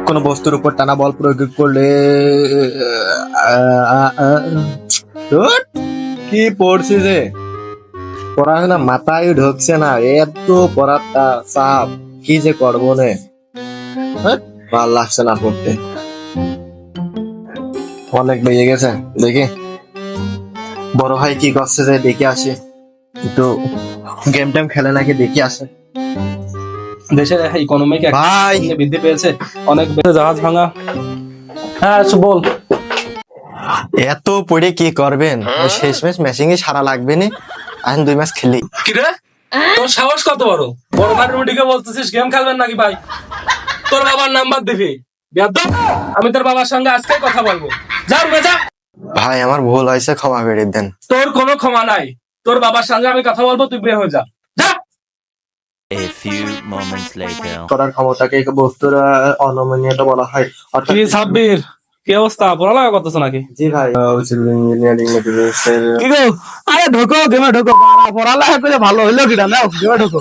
কোন বস্তুর উপর টানা বল প্রয়োগ করলে ধুর, কি পড়ছি যে পড়াশোনা মাথায় ঢুকছে না, এত পড়াটা চাপ, কি যে করবো নে, ভাল লাগছে না পড়তে, অনেক বেজে গেছে। দেখি বড় ভাই কি করছে যে দেখে আসি, একটু গেম টেম খেলে নাকি দেখি আসে। দেশের ইকোনমিক ভাই বৃদ্ধি পেয়েছে, অনেক জাহাজ ভাঙা। হ্যাঁ বল। এত পড়ে কি করবেন, ওই শেষমেশ ম্যাচিং এ সারা লাগবে না, এখন 2 ম্যাচ খেলি। কিরে তোর সাহস কত বড়, বড় ভাই রুটিকে বলতেছিস গেম খেলবেন নাকি? ভাই তোর বাবার নাম্বার দিবি, বেয়াদব। আমি তোর বাবার সঙ্গে আজকে কথা বলবো, যা রুমে যা। ভাই আমার ভুল হয়েছে, ক্ষমা করে দেন। তোর কোনো ক্ষমা নাই, তোর বাবার সঙ্গে আমি কথা বলবো, তুই বের হয়ে যা, যা। A few moments later. করার ক্ষমতাকে এই বস্তুর অনমনীয়তা বলা হয়, অর্থাৎ কি সাব্বির, কি অবস্থা, পড়ালেখা করতেছ নাকি? জি ভাই সিভিল ইঞ্জিনিয়ারিং মেটেরিয়ালসের। কি গো, আরে ঢোকো গেমে ঢোকো, পড়ালেখা করে ভালো হইলো কিনা, নাও গেমে ঢোকো।